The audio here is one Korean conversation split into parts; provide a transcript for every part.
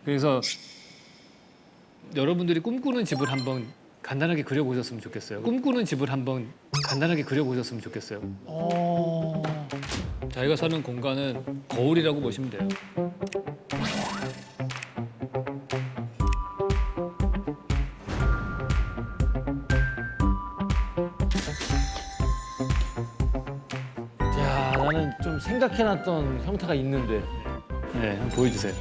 그래서 여러분들이 꿈꾸는 집을 한번 간단하게 그려보셨으면 좋겠어요. 꿈꾸는 집을 한번 간단하게 그려보셨으면 좋겠어요. 자기가 사는 공간은 거울이라고 보시면 돼요. 야, 나는 좀 생각해놨던 형태가 있는데. 네, 한번 보여주세요.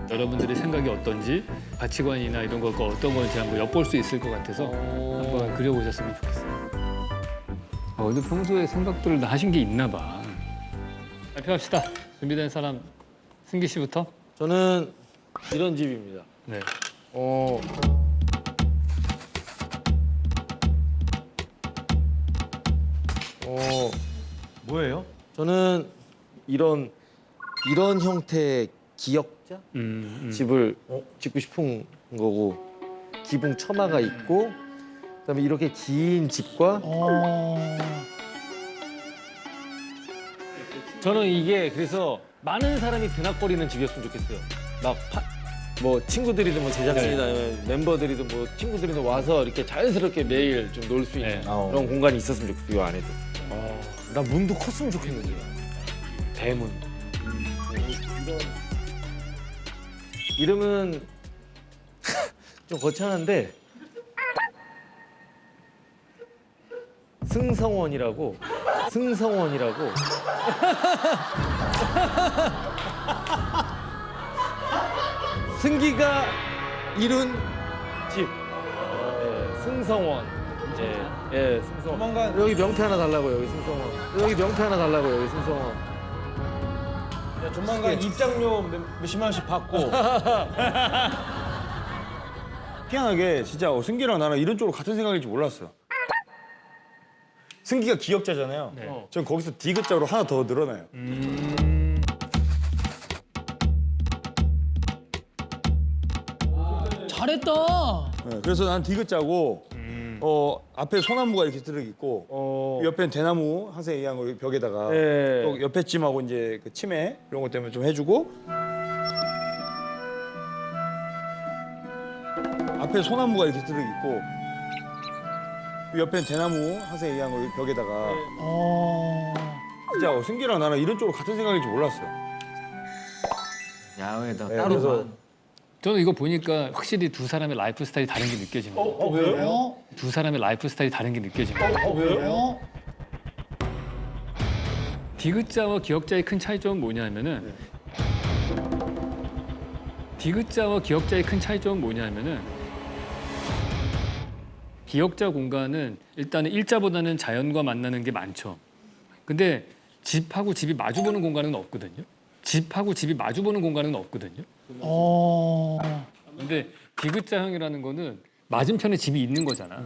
여러분들의 생각이 어떤지, 가치관이나 이런 거가 어떤 건지 한번 엿볼 수 있을 것 같아서 한번 그려보셨으면 좋겠어요. 오늘 평소에 생각들을 다 하신 게 있나 봐. 발표합시다. 준비된 사람 승기 씨부터. 저는 이런 집입니다. 네. 어. 뭐예요? 저는 이런 형태의 기역자 집을 짓고 싶은 거고, 기붕 처마가 있고, 그다음에 이렇게 긴 집과 저는 이게 그래서 많은 사람이 드나거리는 집이었으면 좋겠어요. 뭐 친구들이든 뭐 제작진이나 멤버들이든 뭐 친구들이든 와서 이렇게 자연스럽게 매일 좀 놀 수 있는 그런 공간이 있었으면 좋겠어요, 이 안에도. 나 문도 컸으면 좋겠는데. 대문. 이름은 좀 거창한데 승성원이라고. 승기가 이룬 집. 승성원. 승성원. 조만간 여기 명태 하나 달라고, 여기 승성원. 여기 명태 하나 달라고, 여기 승성원. 조만간 입장료 몇십만 원씩 받고. 희한하게 진짜 승기랑 나랑 이런 쪽으로 같은 생각일 줄 몰랐어. 승기가 기억자잖아요. 네. 전 거기서 디귿자로 하나 더 늘어나요. 잘했다. 네, 그래서 난 디귿자고 앞에 소나무가 이렇게 들어 있고 옆에는 대나무 항상 얘기한 거 벽에다가 네. 또 옆에 찜하고 이제 그 치매 이런 것 때문에 좀 해주고 앞에 소나무가 이렇게 들어 있고 옆에는 대나무 항상 얘기한 거 벽에다가 진짜 승기랑 나랑 이런 쪽으로 같은 생각일 줄 몰랐어. 야외다. 네, 따로. 그래서 저는 이거 보니까 확실히 두 사람의 라이프 스타일이 다른 게 느껴집니다. 왜요? 두 사람의 라이프 스타일이 다른 게 느껴집니다. 왜요? 디귿자와 기역자의 큰 차이점은 뭐냐면은 디귿자와 기역자의 큰 차이점은 뭐냐면은 기역자 공간은 일단은 일자보다는 자연과 만나는 게 많죠. 근데 집하고 집이 마주보는 공간은 없거든요. 집하고 집이 마주보는 공간은 없거든요. 근데 디귿자형이라는 거는 맞은편에 집이 있는 거잖아.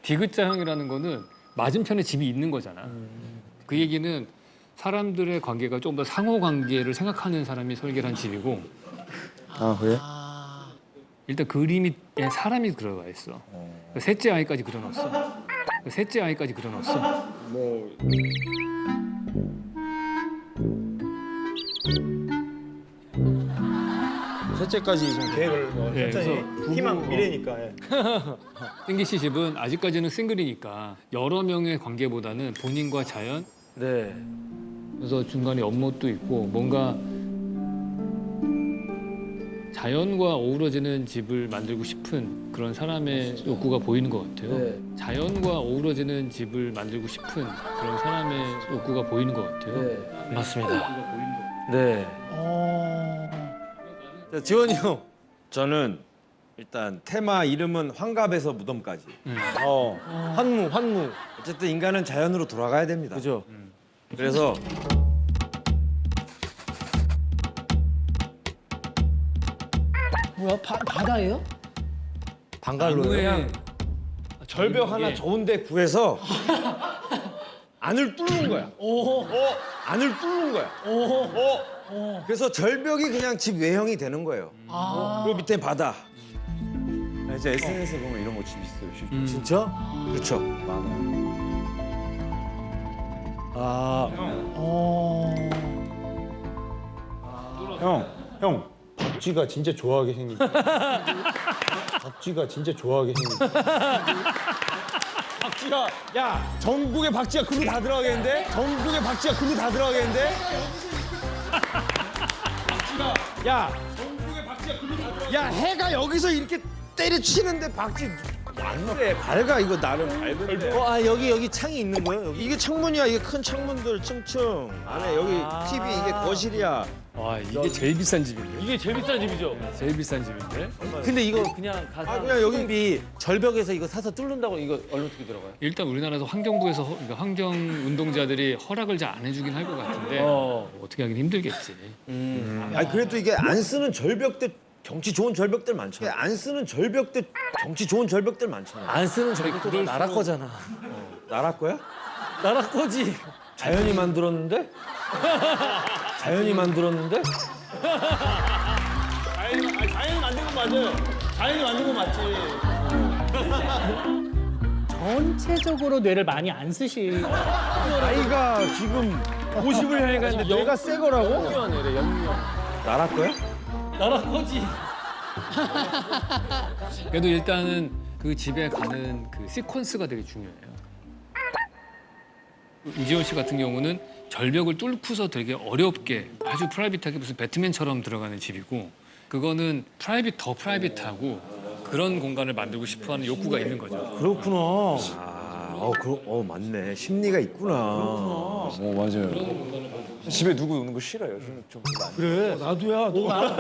디귿자형이라는 거는 맞은편에 집이 있는 거잖아. 그 얘기는 사람들의 관계가 조금 더 상호 관계를 생각하는 사람이 설계를 한 집이고 아, 그래? 일단 그림이 사람이 들어가 있어. 셋째 아이까지 그려놨어. 셋째 아이까지 그려놨어. 셋째까지 좀 계획을 예, 천천히 그래서 희망 미래니까. 예. 승기 씨 집은 아직까지는 싱글이니까 여러 명의 관계보다는 본인과 자연, 네. 그래서 중간에 연못도 있고 뭔가 자연과 어우러지는 집을 만들고 싶은 그런 사람의 욕구가 보이는 것 같아요. 네. 자연과 어우러지는 집을 만들고 싶은 그런 사람의 욕구가 보이는 것 같아요. 네. 맞습니다. 네. 자, 지원이 형. 저는 일단 테마 이름은 환갑에서 무덤까지. 환무. 어쨌든 인간은 자연으로 돌아가야 됩니다. 그죠? 그래서 뭐야? 바다예요? 방갈로예요? 절벽 하나 예. 좋은데 구해서 안을 뚫는 거야. 안을 뚫는 거야. 그래서 절벽이 그냥 집 외형이 되는 거예요. 그리고 밑에 바다. 이제 SNS에 보면 이런 거 집 있어요. 진짜? 그렇죠. 아, 형, 바다 박쥐가 진짜 좋아하게 생긴. 박쥐가 진짜 좋아하게 생긴. 박쥐가 야 전국의 박쥐가 글로 다 들어가겠는데? 전국의 박쥐가 글로 다 들어가겠는데? 박쥐가 야 전국의 박쥐가 글로 다 들어가. 야 해가 여기서 이렇게 때려치는데 박쥐 안 돼. 밝아 이거 나름 밝은데. 아 여기 창이 있는 거예요? 여기? 이게 창문이야. 이게 큰 창문들 층층. 안에 여기 TV 이게 거실이야. 와 이게 제일 비싼 집인데. 이게 제일 비싼 집이죠. 제일 비싼 집인데. 근데 이거 그냥 가서 그냥 여기- 수입이 절벽에서 이거 사서 뚫는다고 이거 어떻게 들어가요? 일단 우리나라에서 환경부에서 그러니까 환경 운동자들이 허락을 잘 안 해주긴 할 것 같은데 어떻게 하긴 힘들겠지. 아니 그래도 이게 안 쓰는 절벽들 경치 좋은 절벽들 많잖아. 안 쓰는 절벽들 경치 좋은 절벽들 많잖아. 안 쓰는 절벽도 나라 거잖아. 나라 거야? 나라 거지. 자연이 만들었는데? 자연이 만들었는데? 자연이 만든 건 맞아요. 자연이 만든 건 맞지. 전체적으로 뇌를 많이 안 쓰시. 나이가 지금 50을 향해 가는데 뇌가 새 거라고? 나라 거야? 나라 거지. 그래도 일단은 그 집에 가는 그 시퀀스가 되게 중요해요. 이지원 씨 같은 경우는 절벽을 뚫고서 되게 어렵게 아주 프라이빗하게 무슨 배트맨처럼 들어가는 집이고 그거는 더 프라이빗하고 그런 공간을 만들고 싶어하는 욕구가 있는 거죠. 그렇구나. 맞네. 심리가 있구나. 맞아요. 집에 누구 오는 거 싫어요. 좀 그래. 나도야. 보니까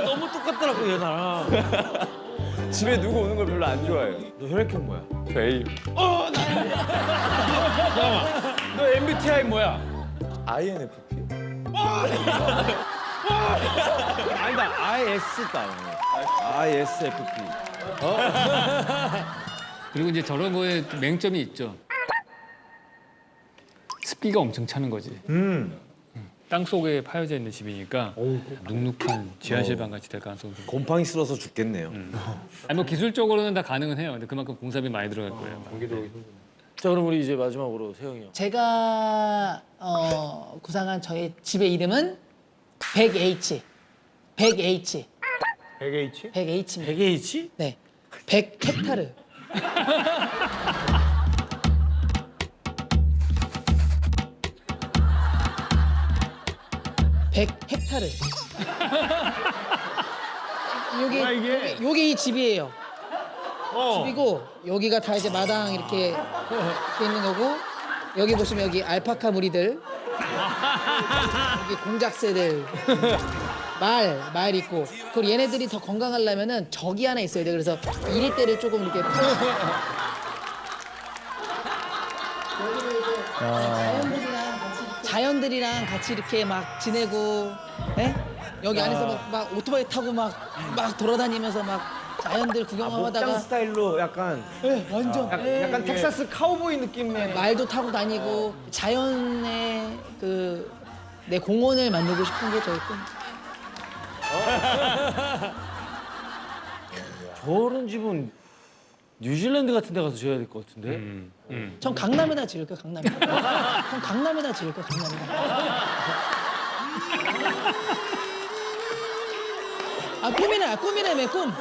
너무 똑같더라고 얘 나랑. 집에 누구 오는 걸 별로 안 좋아해요. 너 혈액형 뭐야? 저 A. 너 MBTI 뭐야? INFP. 아니다. IS다. ISFP. 그리고 이제 저런 거에 또 맹점이 있죠. 습기가 엄청 차는 거지. 땅 속에 파여져 있는 집이니까 눅눅한 지하실 방 같이 될 가능성이 좀. 곰팡이 쓸어서 죽겠네요. 아니 뭐 기술적으로는 다 가능은 해요. 근데 그만큼 공사비 많이 들어갈 거예요. 자 그럼 우리 이제 마지막으로 세영이 형. 제가 구상한 저의 집의 이름은 100H. 100H. 100H? 100H입니다. 100H? 네. 100헥타르. (100헥타르) 요게 이 집이에요. 집이고 여기가 다 이제 마당 이렇게 있는 거고 여기 보시면 여기 알파카 무리들 여기 공작새들 말 있고 그리고 얘네들이 더 건강하려면은 적이 하나 있어야 돼. 그래서 1일대를 조금 이렇게 자연들이랑 같이 이렇게 막 지내고, 예? 여기 안에서 막 오토바이 타고 막 돌아다니면서 막 자연들 구경하다가 목장 스타일로 약간 예, 완전 약간 텍사스 카우보이 느낌의 말도 타고 다니고 자연의 그 내 공원을 만들고 싶은 게 저의 꿈. 저런 집은 뉴질랜드 같은 데 가서 지어야 될 것 같은데. 전 강남에다 지을 거야, 강남에다. 전 강남에다 지을 거야, 강남에다. 아, 꿈이네, 꿈.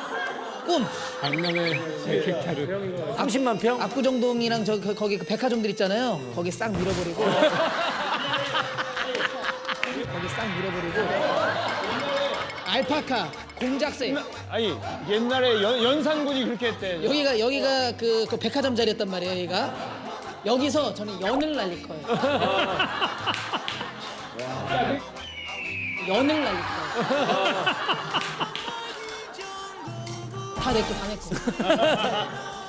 강남의 100헥타르. 30만 평? 압구정동이랑 거기 그 백화점들 있잖아요. 거기 싹 밀어버리고. 알파카, 공작새. 아니 옛날에 연산군이 그렇게 했대. 여기가 그 백화점 자리였단 말이에요, 여기가. 여기서 저는 연을 날릴 거예요. 연을 날릴 거예요. 다 내 거.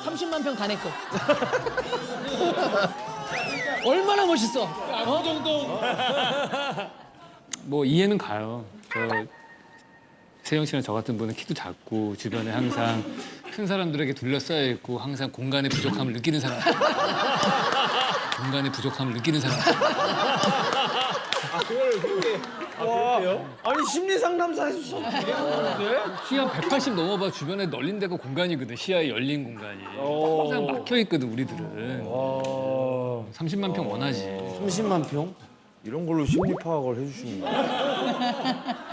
30만 평 다 내 거. 얼마나 멋있어. 뭐 이해는 가요. 세영 씨나 저 같은 분은 키도 작고 주변에 항상 큰 사람들에게 둘러싸여 있고 항상 공간의 부족함을 느끼는 사람. 아니 심리 상담사 해주셔. 시야 180 넘어봐 주변에 널린 데가 공간이거든. 시야에 열린 공간이. 항상 막혀 있거든 우리들은. 30만 평 원하지. 30만 평? 이런 걸로 심리 파악을 해주시는 거야.